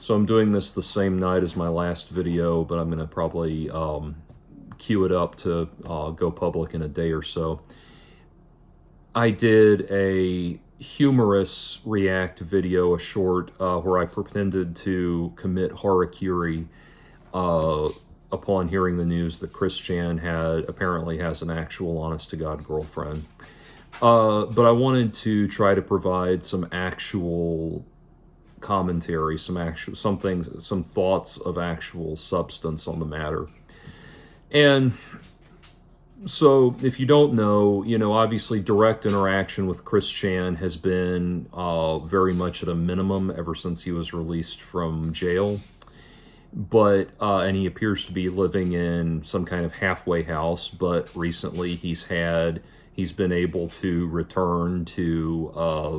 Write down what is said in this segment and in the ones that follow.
So I'm doing this the same night as my last video, but I'm going to probably queue it up to go public in a day or so. I did a humorous react video, a short, where I pretended to commit harakiri upon hearing the news that Chris Chan apparently has an actual honest-to-God girlfriend. But I wanted to try to provide some actual commentary, some thoughts of actual substance on the matter. And so if you don't know, obviously direct interaction with Chris Chan has been very much at a minimum ever since he was released from jail. But and he appears to be living in some kind of halfway house, but recently he's been able to return to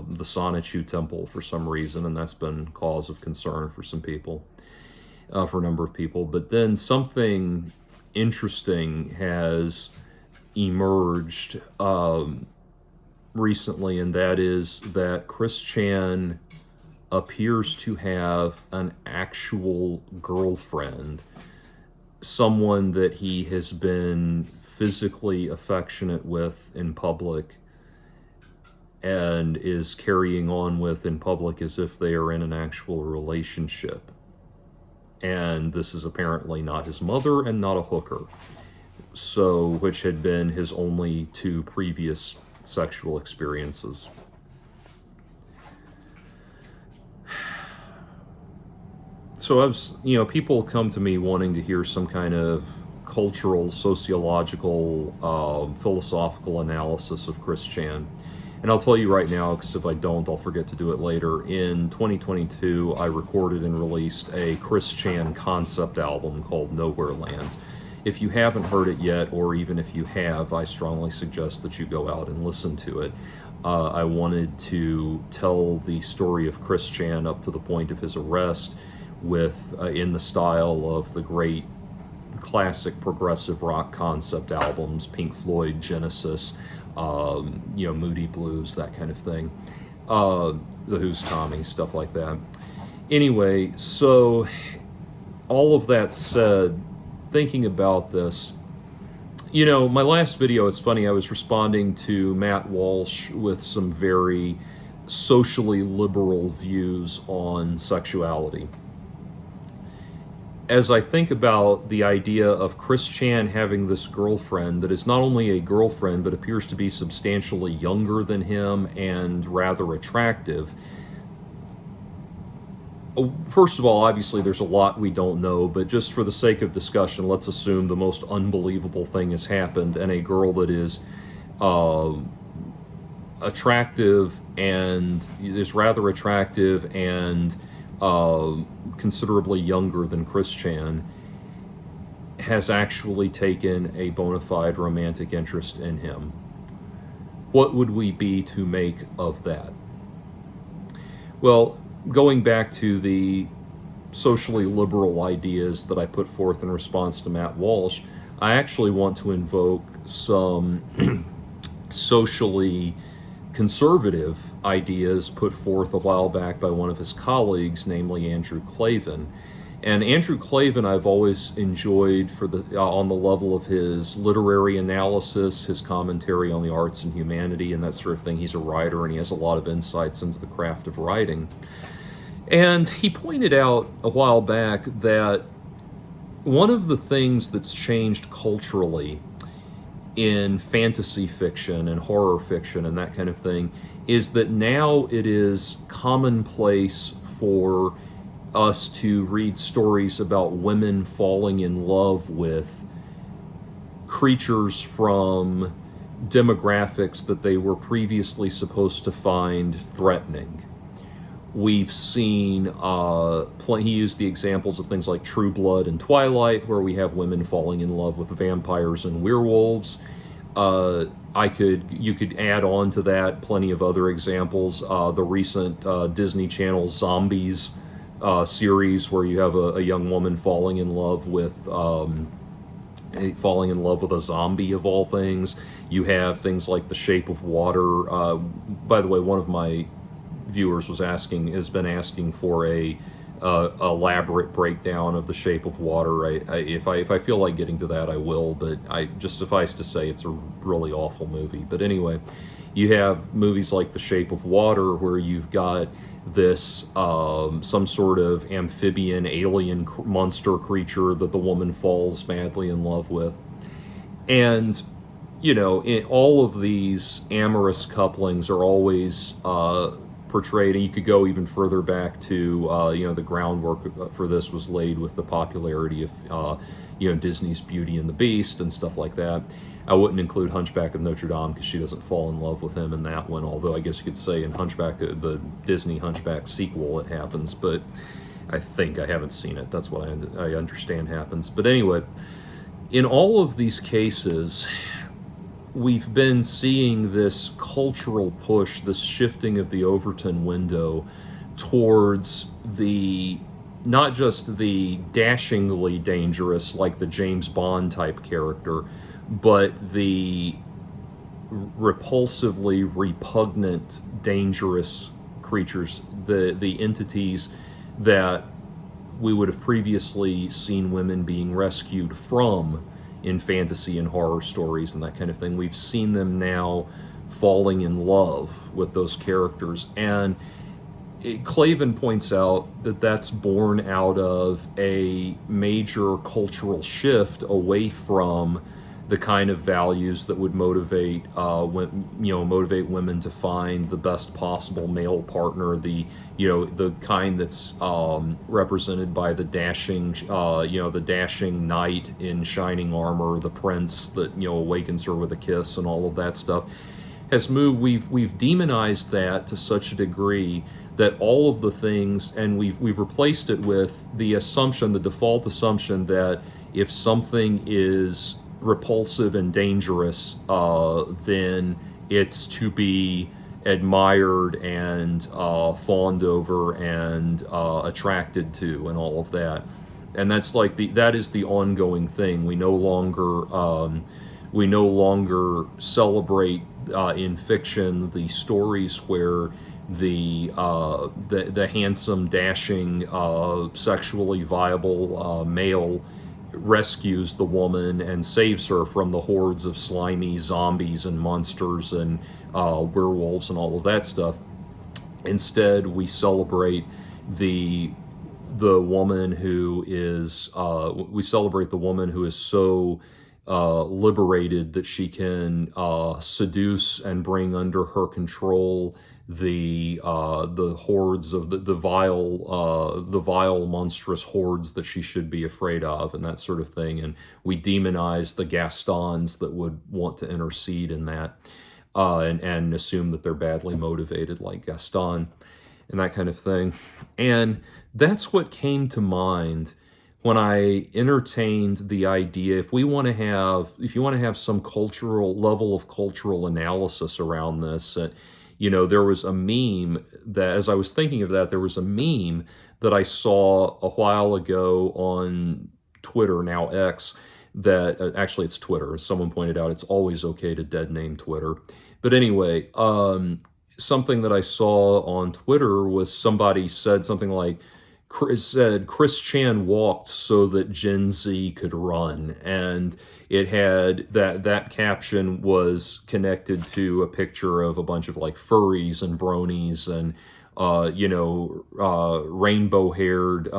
the Sonichu temple for some reason, and that's been cause of concern for some people, for a number of people. But then something interesting has emerged recently, and that is that Chris Chan appears to have an actual girlfriend, someone that he has been physically affectionate with in public and is carrying on with in public as if they are in an actual relationship. And this is apparently not his mother and not a hooker, which had been his only two previous sexual experiences. So people come to me wanting to hear some kind of cultural, sociological, philosophical analysis of Chris Chan. And I'll tell you right now, because if I don't, I'll forget to do it later. In 2022, I recorded and released a Chris Chan concept album called Nowhere Land. If you haven't heard it yet, or even if you have, I strongly suggest that you go out and listen to it. I wanted to tell the story of Chris Chan up to the point of his arrest in the style of the great classic progressive rock concept albums, Pink Floyd, Genesis, Moody Blues, that kind of thing, the Who's Tommy, stuff like that. Anyway, so all of that said, thinking about this, my last video, it's funny, I was responding to Matt Walsh with some very socially liberal views on sexuality. As I think about the idea of Chris Chan having this girlfriend that is not only a girlfriend, but appears to be substantially younger than him and rather attractive. First of all, obviously there's a lot we don't know, but just for the sake of discussion, let's assume the most unbelievable thing has happened, and a girl that is attractive and is rather attractive and considerably younger than Chris Chan has actually taken a bona fide romantic interest in him. What would we be to make of that? Well, going back to the socially liberal ideas that I put forth in response to Matt Walsh, I actually want to invoke some socially conservative ideas put forth a while back by one of his colleagues, namely Andrew Klavan. And Andrew Klavan I've always enjoyed on the level of his literary analysis, his commentary on the arts and humanity and that sort of thing. He's a writer and he has a lot of insights into the craft of writing. And he pointed out a while back that one of the things that's changed culturally in fantasy fiction and horror fiction and that kind of thing is that now it is commonplace for us to read stories about women falling in love with creatures from demographics that they were previously supposed to find threatening. We've seen, he used the examples of things like True Blood and Twilight, where we have women falling in love with vampires and werewolves. You could add on to that plenty of other examples. The recent Disney Channel Zombies series, where you have a young woman falling in love with a zombie of all things. You have things like The Shape of Water. By the way, one of my viewers has been asking for a elaborate breakdown of The Shape of Water. If I feel like getting to that, I will. But I just suffice to say, it's a really awful movie. But anyway, you have movies like The Shape of Water, where you've got this some sort of amphibian alien monster creature that the woman falls madly in love with, and in all of these amorous couplings are always portrayed, and you could go even further back to, the groundwork for this was laid with the popularity of, Disney's Beauty and the Beast and stuff like that. I wouldn't include Hunchback of Notre Dame because she doesn't fall in love with him in that one, although I guess you could say in Hunchback, the Disney Hunchback sequel, it happens, but I think I haven't seen it. That's what I understand happens. But anyway, in all of these cases, we've been seeing this cultural push, this shifting of the Overton window towards the not just the dashingly dangerous, like the James Bond type character, but the repulsively repugnant, dangerous creatures, the entities that we would have previously seen women being rescued from in fantasy and horror stories and that kind of thing. We've seen them now falling in love with those characters. And Clavin points out that that's born out of a major cultural shift away from the kind of values that would motivate motivate women to find the best possible male partner, the kind that's represented by the dashing knight in shining armor, the prince that awakens her with a kiss and all of that stuff has moved. We've demonized that to such a degree that all of the things, and we've replaced it with the default assumption that if something is repulsive and dangerous, then it's to be admired and fawned over and attracted to, and all of that. And that is the ongoing thing. We no longer celebrate in fiction the stories where the handsome, dashing, sexually viable male rescues the woman and saves her from the hordes of slimy zombies and monsters and werewolves and all of that stuff. Instead, we celebrate the woman who is so liberated that she can seduce and bring under her control the hordes of the vile monstrous hordes that she should be afraid of, and that sort of thing. And we demonize the Gastons that would want to intercede in that, and assume that they're badly motivated like Gaston and that kind of thing. And that's what came to mind when I entertained the idea, if you want to have some level of cultural analysis around this, there was a meme that, as I was thinking of that, there was a meme that I saw a while ago on Twitter, now X, that actually it's Twitter. Someone pointed out it's always okay to dead name Twitter. But anyway, something that I saw on Twitter was somebody said something like, Chris Chan walked so that Gen Z could run, and it had that caption was connected to a picture of a bunch of like furries and bronies and rainbow haired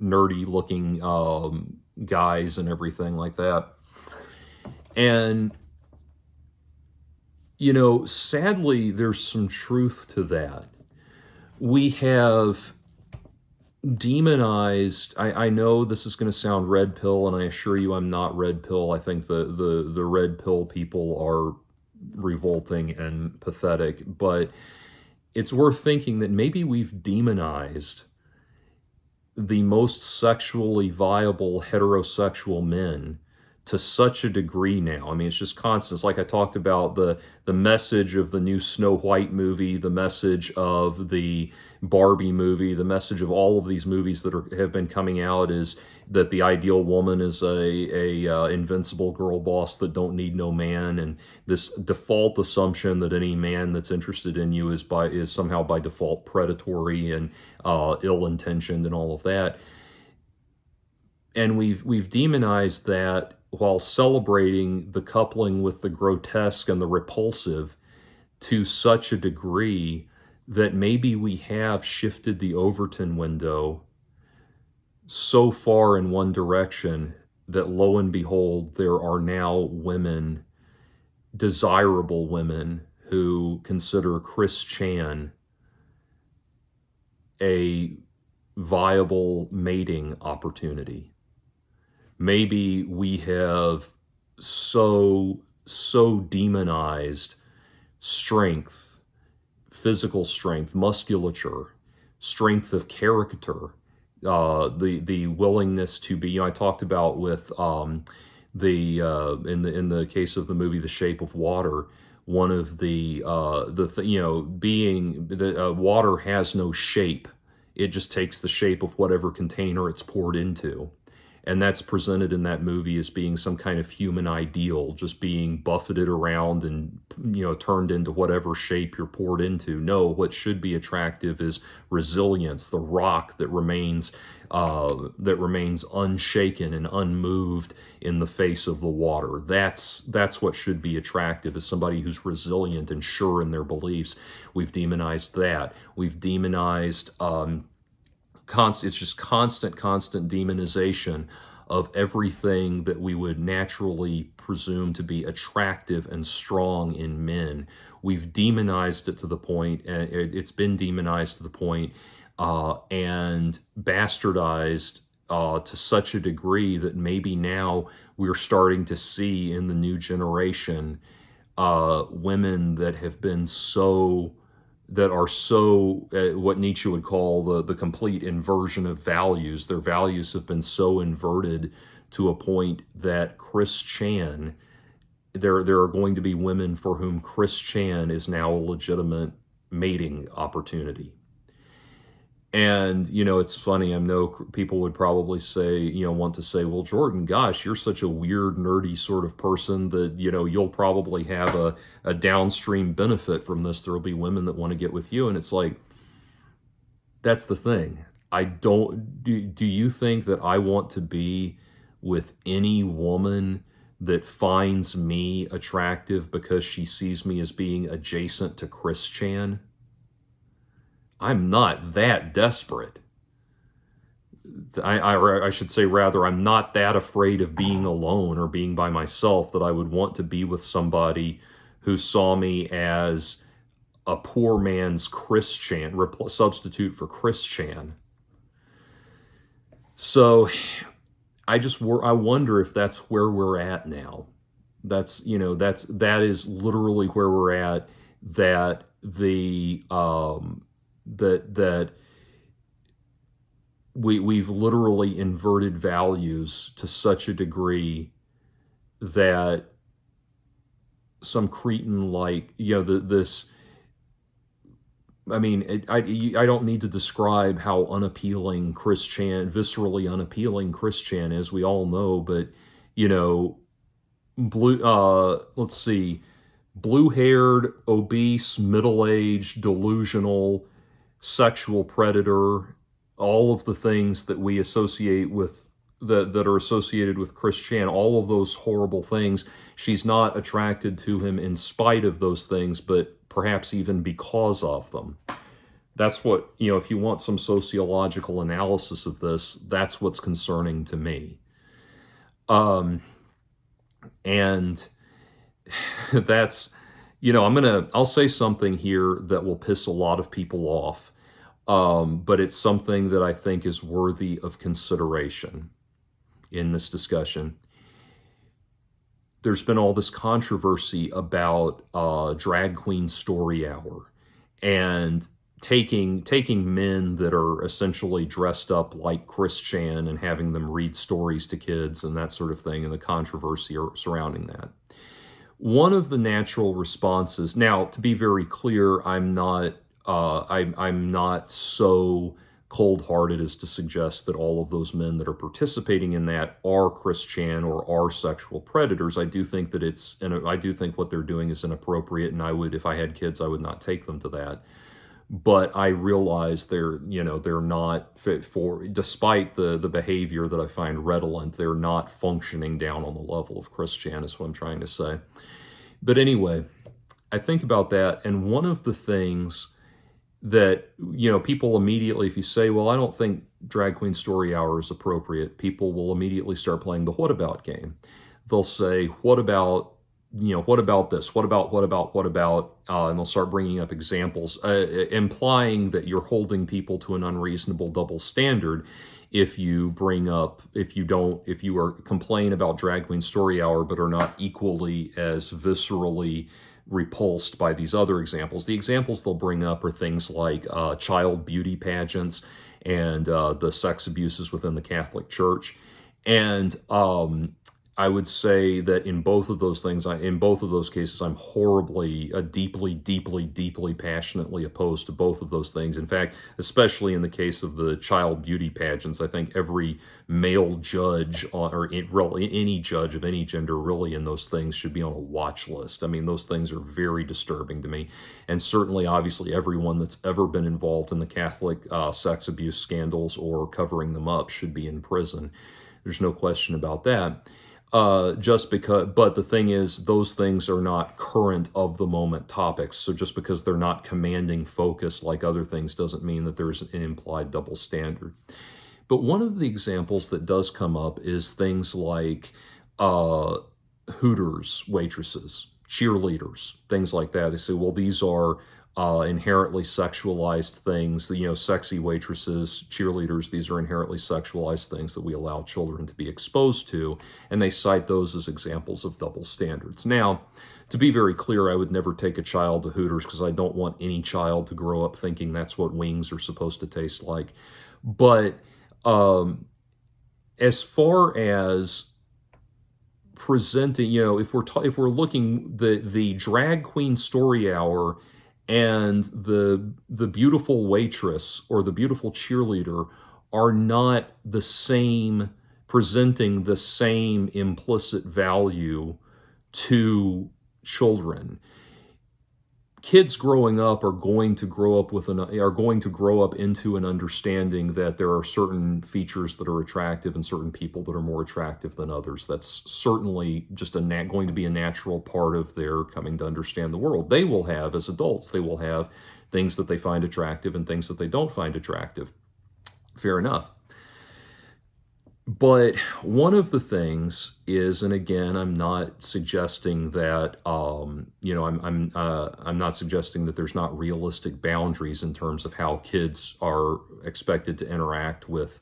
nerdy looking guys and everything like that. And sadly, there's some truth to that. We have demonized, I know this is going to sound red pill, and I assure you I'm not red pill. I think the red pill people are revolting and pathetic, but it's worth thinking that maybe we've demonized the most sexually viable heterosexual men to such a degree now. I mean, it's just constant. It's like I talked about the message of the new Snow White movie, the message of the Barbie movie, the message of all of these movies that have been coming out is that the ideal woman is a invincible girl boss that don't need no man, and this default assumption that any man that's interested in you is somehow by default predatory and ill-intentioned and all of that. And we've demonized that while celebrating the coupling with the grotesque and the repulsive to such a degree that maybe we have shifted the Overton window so far in one direction that lo and behold, there are now women, desirable women, who consider Chris Chan a viable mating opportunity. Maybe we have so demonized strength, physical strength, musculature, strength of character, the willingness to be. I talked about with in the case of the movie The Shape of Water, one of being the water has no shape. It just takes the shape of whatever container it's poured into. And that's presented in that movie as being some kind of human ideal, just being buffeted around and, turned into whatever shape you're poured into. No, what should be attractive is resilience, the rock that remains unshaken and unmoved in the face of the water. That's what should be attractive, is somebody who's resilient and sure in their beliefs. We've demonized that. We've demonized it's just constant demonization of everything that we would naturally presume to be attractive and strong in men. We've demonized it to the point, and it's been demonized to the point and bastardized to such a degree that maybe now we're starting to see in the new generation women that have been what Nietzsche would call the complete inversion of values. Their values have been so inverted to a point that Chris Chan, there are going to be women for whom Chris Chan is now a legitimate mating opportunity. And, it's funny, I know people would probably say, want to say, well, Jordan, gosh, you're such a weird, nerdy sort of person that, you'll probably have a downstream benefit from this. There'll be women that want to get with you. And it's like, that's the thing. Do you think that I want to be with any woman that finds me attractive because she sees me as being adjacent to Chris Chan? I'm not that desperate. I should say, rather, I'm not that afraid of being alone or being by myself that I would want to be with somebody who saw me as a poor man's Chris Chan, substitute for Chris Chan. So I wonder if that's where we're at now. That is literally where we're at. That we've literally inverted values to such a degree that some cretin this. I mean, I don't need to describe how unappealing Chris Chan, viscerally unappealing Chris Chan is. We all know, but let's see, blue-haired, obese, middle-aged, delusional, sexual predator, all of the things that we associate with that are associated with Chris Chan, all of those horrible things. She's not attracted to him in spite of those things, but perhaps even because of them. That's what, if you want some sociological analysis of this, that's what's concerning to me. And that's, I'll say something here that will piss a lot of people off. But it's something that I think is worthy of consideration in this discussion. There's been all this controversy about Drag Queen Story Hour. And taking men that are essentially dressed up like Christian and having them read stories to kids and that sort of thing, and the controversy surrounding that. One of the natural responses. Now, to be very clear, I'm not so cold-hearted as to suggest that all of those men that are participating in that are Christian or are sexual predators. I do think that I do think what they're doing is inappropriate, and I would, if I had kids, I would not take them to that. But I realize they're not fit for, despite the behavior that I find redolent, they're not functioning down on the level of Christian, is what I'm trying to say. But anyway, I think about that, and one of the things that, people immediately, if you say, well, I don't think Drag Queen Story Hour is appropriate, people will immediately start playing the what about game. They'll say, what about this? What about, and they'll start bringing up examples, implying that you're holding people to an unreasonable double standard if you complain about Drag Queen Story Hour but are not equally as viscerally repulsed by these other examples. The examples they'll bring up are things like child beauty pageants and the sex abuses within the Catholic Church. And I would say that in both of those cases, I'm deeply, passionately opposed to both of those things. In fact, especially in the case of the child beauty pageants, I think every male judge, any judge of any gender really in those things should be on a watch list. I mean, those things are very disturbing to me. And certainly, obviously, everyone that's ever been involved in the Catholic sex abuse scandals or covering them up should be in prison. There's no question about that. But the thing is, those things are not current of the moment topics. So just because they're not commanding focus like other things doesn't mean that there's an implied double standard. But one of the examples that does come up is things like Hooters waitresses, cheerleaders, things like that. They say, well, these are inherently sexualized things. Sexy waitresses, cheerleaders, these are inherently sexualized things that we allow children to be exposed to, and they cite those as examples of double standards. Now, to be very clear, I would never take a child to Hooters because I don't want any child to grow up thinking that's what wings are supposed to taste like. But as far as presenting, if we're looking, the Drag Queen Story Hour and the beautiful waitress or the beautiful cheerleader are not the same, presenting the same implicit value to children. Kids growing up are going to grow up into an understanding that there are certain features that are attractive and certain people that are more attractive than others. That's certainly just going to be a natural part of their coming to understand the world. They will have, as adults, they will have things that they find attractive and things that they don't find attractive. Fair enough. But one of the things is, and again, I'm not suggesting that I'm not suggesting that there's not realistic boundaries in terms of how kids are expected to interact with,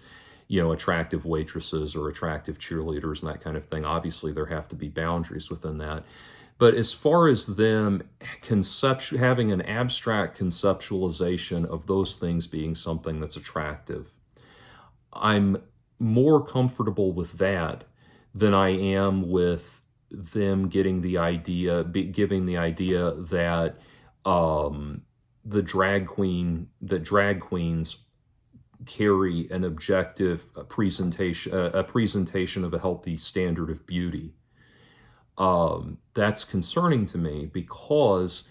attractive waitresses or attractive cheerleaders and that kind of thing. Obviously, there have to be boundaries within that. But as far as them having an abstract conceptualization of those things being something that's attractive, I'm more comfortable with that than I am with them giving the idea that drag queens carry an objective presentation of a healthy standard of beauty. That's concerning to me because,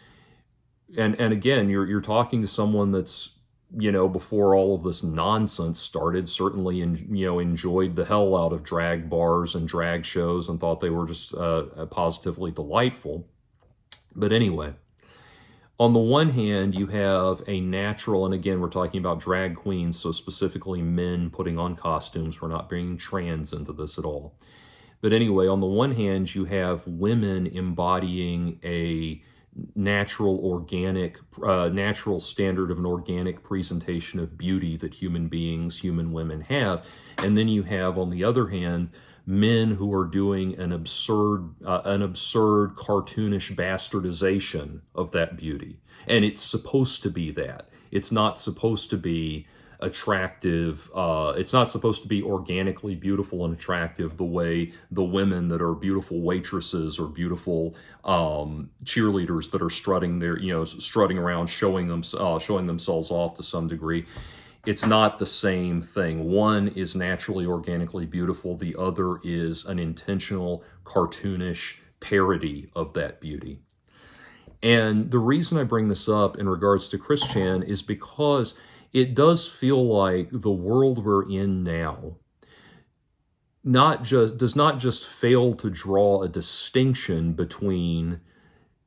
and again, you're talking to someone that's, before all of this nonsense started, certainly enjoyed the hell out of drag bars and drag shows and thought they were just positively delightful. But anyway, on the one hand, you have a natural, and again, we're talking about drag queens, so specifically men putting on costumes. We're not bringing trans into this at all. But anyway, on the one hand, you have women embodying a natural standard of an organic presentation of beauty that human women have. And then you have, on the other hand, men who are doing an absurd cartoonish bastardization of that beauty. And it's supposed to be that. It's not supposed to be attractive. It's not supposed to be organically beautiful and attractive the way the women that are beautiful waitresses or beautiful cheerleaders that are strutting around, showing themselves off to some degree. It's not the same thing. One is naturally organically beautiful. The other is an intentional cartoonish parody of that beauty. And the reason I bring this up in regards to Chris Chan is because it does feel like the world we're in now does not just fail to draw a distinction between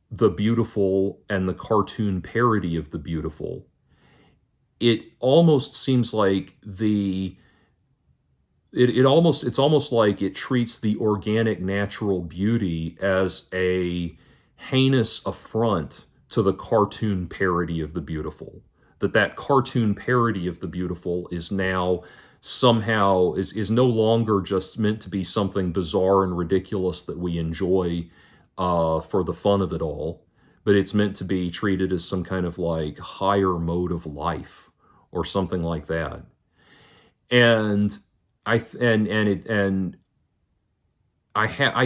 the beautiful and the cartoon parody of the beautiful. It almost seems like it's almost like it treats the organic natural beauty as a heinous affront to the cartoon parody of the beautiful. That cartoon parody of the beautiful is now somehow is no longer just meant to be something bizarre and ridiculous that we enjoy for the fun of it all, but it's meant to be treated as some kind of like higher mode of life or something like that. And I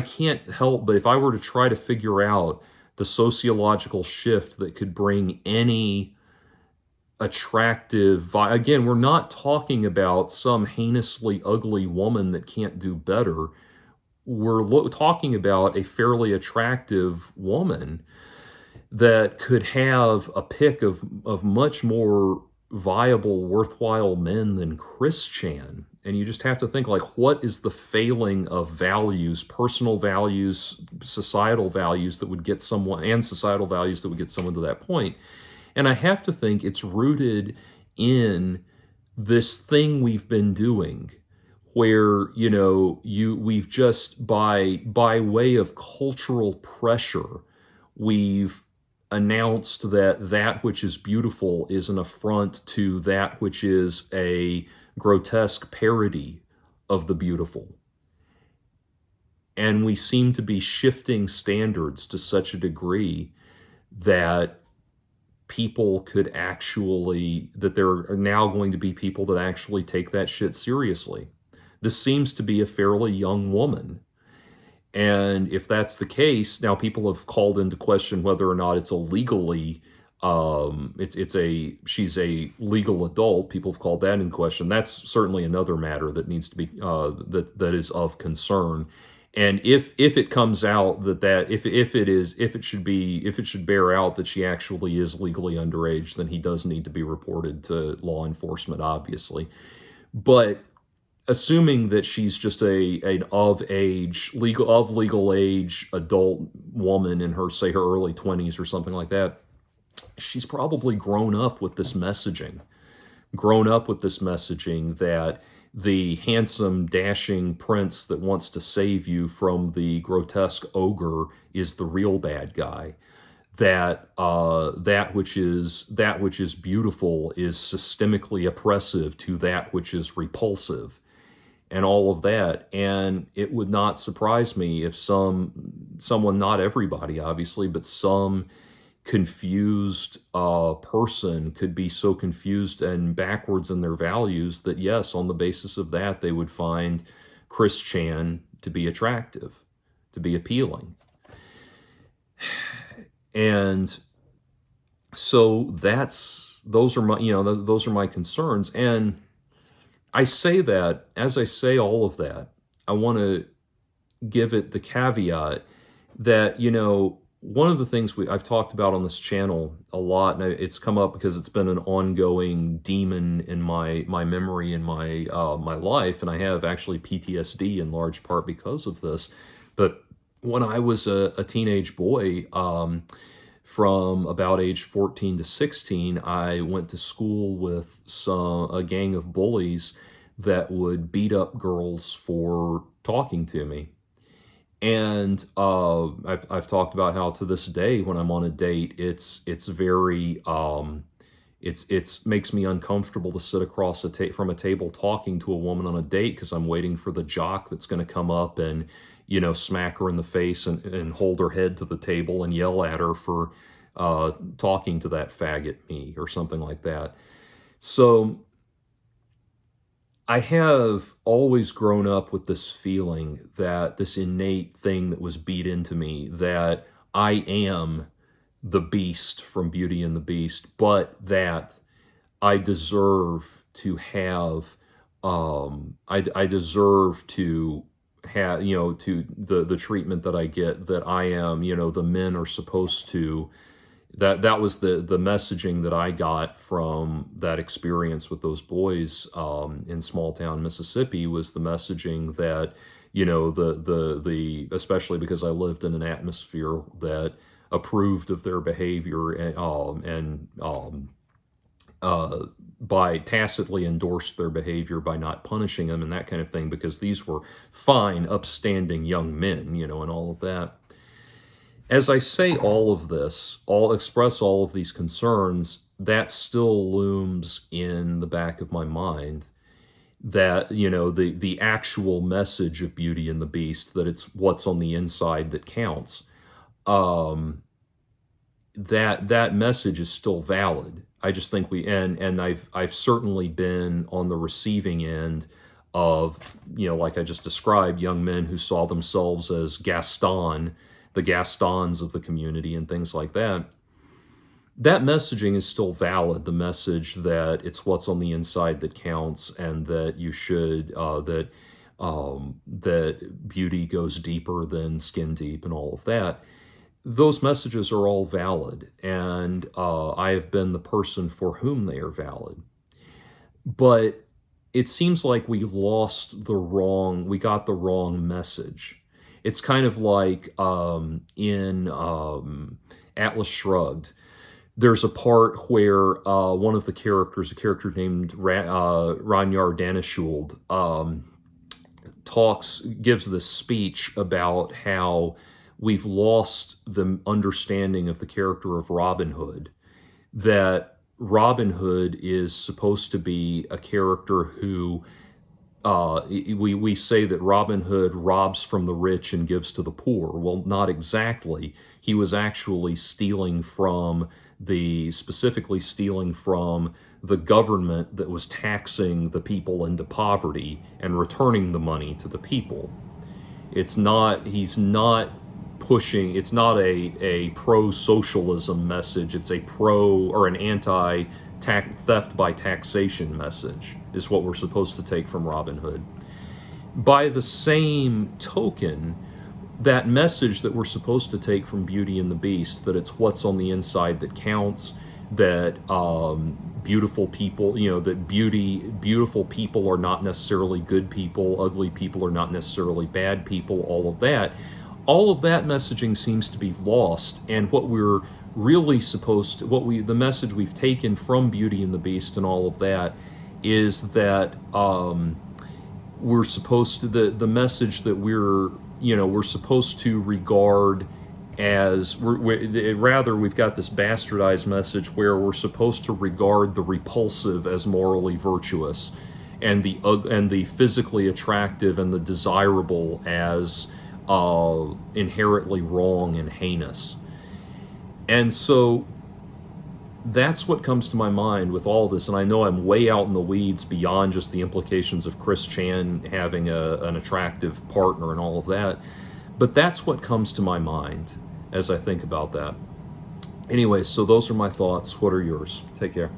can't help but, if I were to try to figure out the sociological shift that could bring any attractive, again, we're not talking about some heinously ugly woman that can't do better. We're talking about a fairly attractive woman that could have a pick of much more viable, worthwhile men than Chris Chan. And you just have to think, like, what is the failing of values, personal values, societal values that would get someone, and societal values that would get someone to that point? And I have to think it's rooted in this thing we've been doing, where, we've just, by way of cultural pressure, we've announced that which is beautiful is an affront to that which is a grotesque parody of the beautiful. And we seem to be shifting standards to such a degree that there are now going to be people that actually take that shit seriously. This seems to be a fairly young woman. And if that's the case, now people have called into question whether or not it's she's a legal adult. People have called that in question. That's certainly another matter that needs to be, that is of concern. And if it comes out if it should bear out that she actually is legally underage, then he does need to be reported to law enforcement, obviously. But assuming that she's just an legal age adult woman in her early 20s or something like that, she's probably grown up with this messaging that the handsome, dashing prince that wants to save you from the grotesque ogre is the real bad guy. That which is beautiful is systemically oppressive to that which is repulsive, and all of that. And it would not surprise me if someone, not everybody obviously, but some confused person could be so confused and backwards in their values that, yes, on the basis of that, they would find Chris Chan to be attractive, to be appealing. And so those are my concerns. And I say that, as I say all of that, I want to give it the caveat that, one of the things I've talked about on this channel a lot, and it's come up because it's been an ongoing demon in my memory, in my life, and I have actually PTSD in large part because of this. But when I was a teenage boy, from about age 14 to 16, I went to school with a gang of bullies that would beat up girls for talking to me. And I've talked about how to this day, when I'm on a date, it's very It's makes me uncomfortable to sit across from a table talking to a woman on a date because I'm waiting for the jock that's going to come up and, smack her in the face and hold her head to the table and yell at her for talking to that faggot me or something like that. So I have always grown up with this feeling, that this innate thing that was beat into me, that I am the beast from Beauty and the Beast, but that I deserve to have, I deserve to have, to the treatment that I get, that I am, the men are supposed to. That was the messaging that I got from that experience with those boys in small town Mississippi, was the messaging that, the especially because I lived in an atmosphere that approved of their behavior, by tacitly endorsed their behavior by not punishing them and that kind of thing, because these were fine, upstanding young men, and all of that. As I say all of this, express all of these concerns, that still looms in the back of my mind, that, the actual message of Beauty and the Beast, that it's what's on the inside that counts. That message is still valid. I just think and I've certainly been on the receiving end of, like I just described, young men who saw themselves as the Gastons of the community and things like that. That messaging is still valid. The message that it's what's on the inside that counts, and that you should, that beauty goes deeper than skin deep and all of that. Those messages are all valid, and I have been the person for whom they are valid. But it seems like we got the wrong message. It's kind of like in Atlas Shrugged. There's a part where one of the characters, a character named Ranyar Danishuld, gives this speech about how we've lost the understanding of the character of Robin Hood, that Robin Hood is supposed to be a character who, we say that Robin Hood robs from the rich and gives to the poor. Well, not exactly. He was actually specifically stealing from the government that was taxing the people into poverty and returning the money to the people. He's not a pro-socialism message. It's a an anti-theft by taxation message, is what we're supposed to take from Robin Hood. By the same token, that message that we're supposed to take from Beauty and the Beast, that it's what's on the inside that counts, that beautiful people, that beautiful people are not necessarily good people, ugly people are not necessarily bad people, all of that messaging seems to be lost. And what we're really the message we've taken from Beauty and the Beast and all of that is that we're supposed to, the message that we're supposed to regard as, rather we've got this bastardized message where we're supposed to regard the repulsive as morally virtuous, and the physically attractive and the desirable as inherently wrong and heinous. And so that's what comes to my mind with all this. And I know I'm way out in the weeds beyond just the implications of Chris Chan having an attractive partner and all of that, but that's what comes to my mind as I think about that. Anyway, so those are my thoughts. What are yours? Take care.